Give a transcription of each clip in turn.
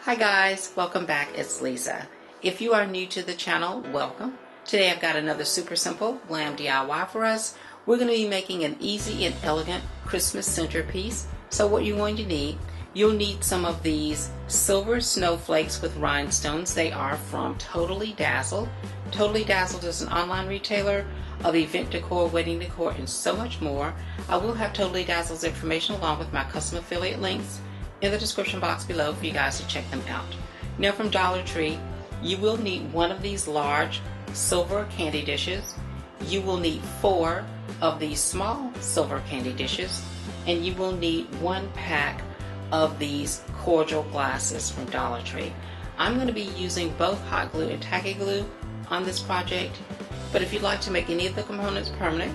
Hi guys, welcome back. It's Lisa. If you are new to the channel, welcome. Today I've got another super simple Glam DIY for us. We're going to be making an easy and elegant Christmas centerpiece. So what you're going to need, you'll need some of these silver snowflakes with rhinestones. They are from Totally Dazzled. Totally Dazzled is an online retailer of event decor, wedding decor, and so much more. I will have Totally Dazzled's information along with my custom affiliate links in the description box below for you guys to check them out. Now from Dollar Tree, you will need one of these large silver candy dishes. You will need 4 of these small silver candy dishes, and you will need 1 pack of these Cordial glasses from Dollar Tree. I'm going to be using both hot glue and tacky glue on this project, but if you'd like to make any of the components permanent,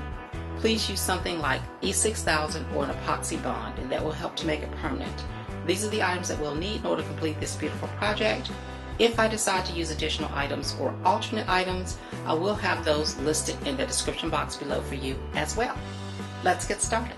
please use something like E6000 or an epoxy bond, and that will help to make it permanent. These are the items that we'll need in order to complete this beautiful project. If I decide to use additional items or alternate items, I will have those listed in the description box below for you as well. Let's get started.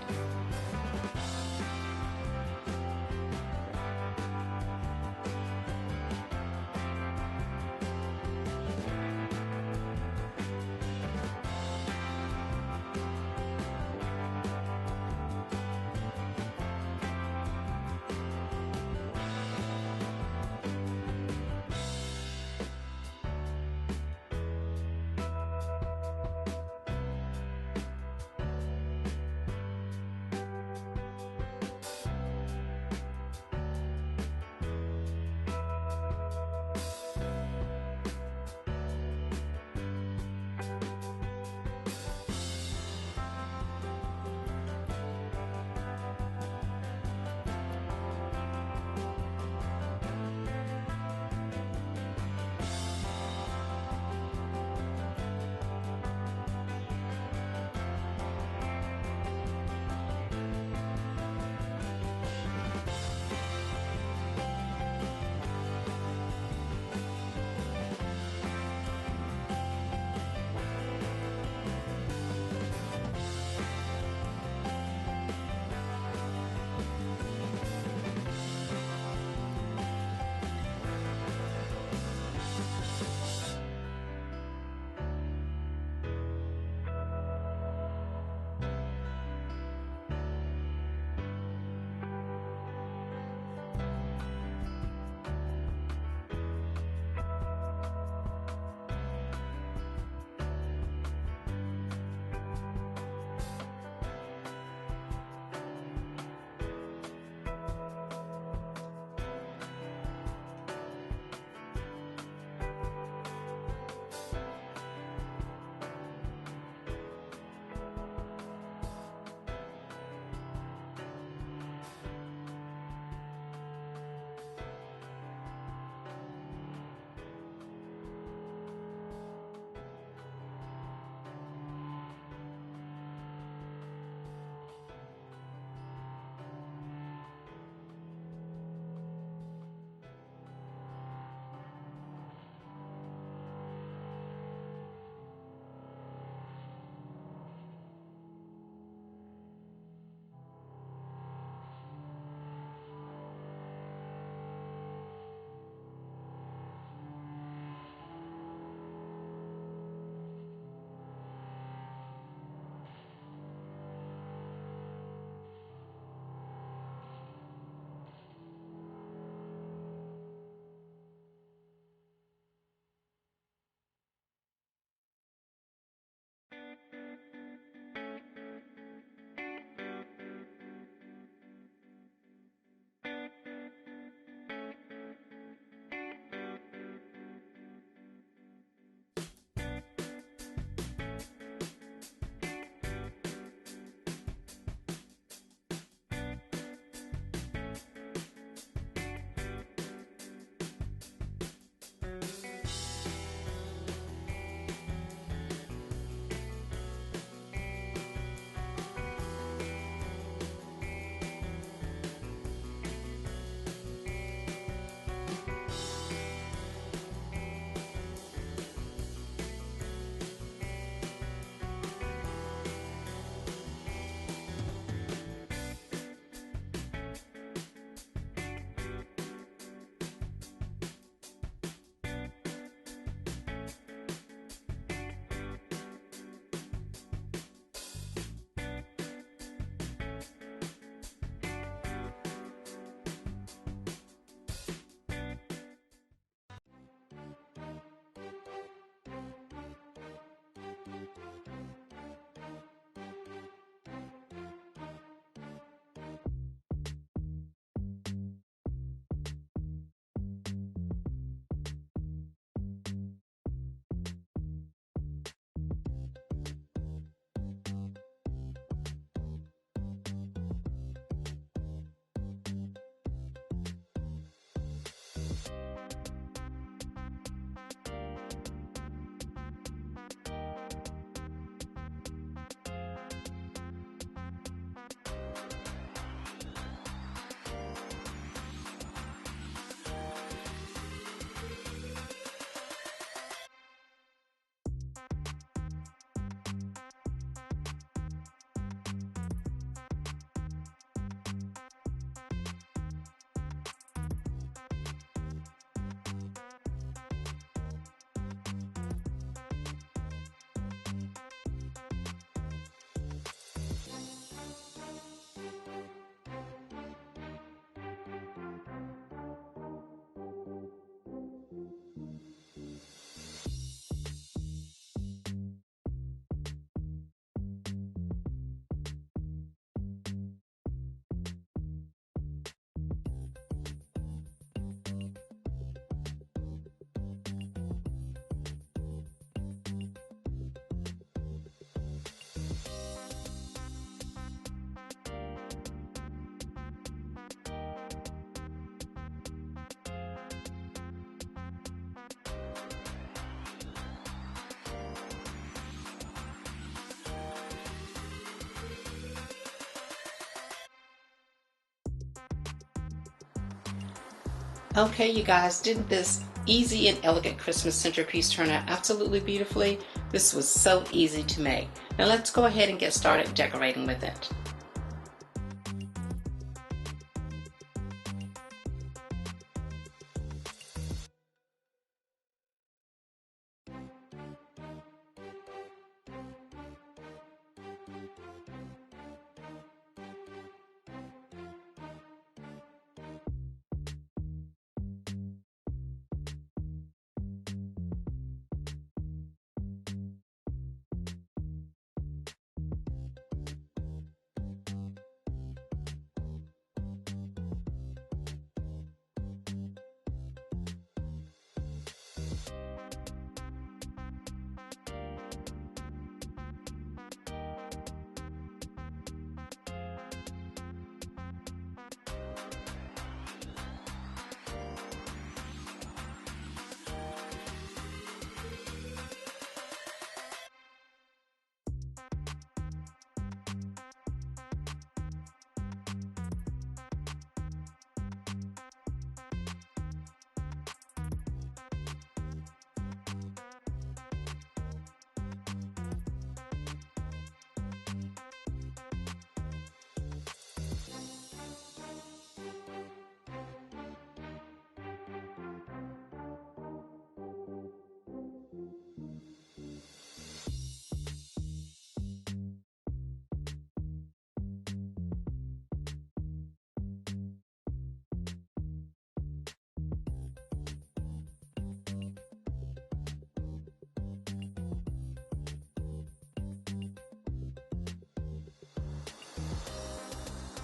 Okay, you guys, didn't this easy and elegant Christmas centerpiece turn out absolutely beautifully? This was so easy to make. Now let's go ahead and get started decorating with it.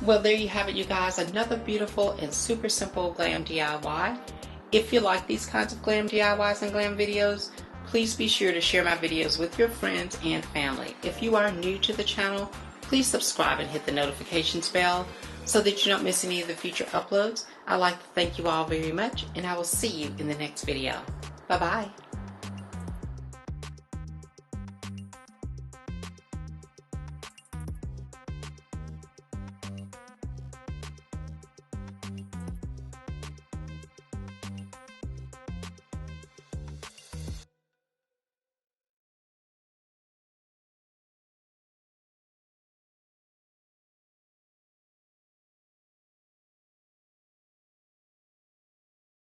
Well, there you have it, you guys. Another beautiful and super simple glam DIY. If you like these kinds of glam DIYs and glam videos, please be sure to share my videos with your friends and family. If you are new to the channel, please subscribe and hit the notifications bell so that you don't miss any of the future uploads. I'd like to thank you all very much, and I will see you in the next video. Bye-bye.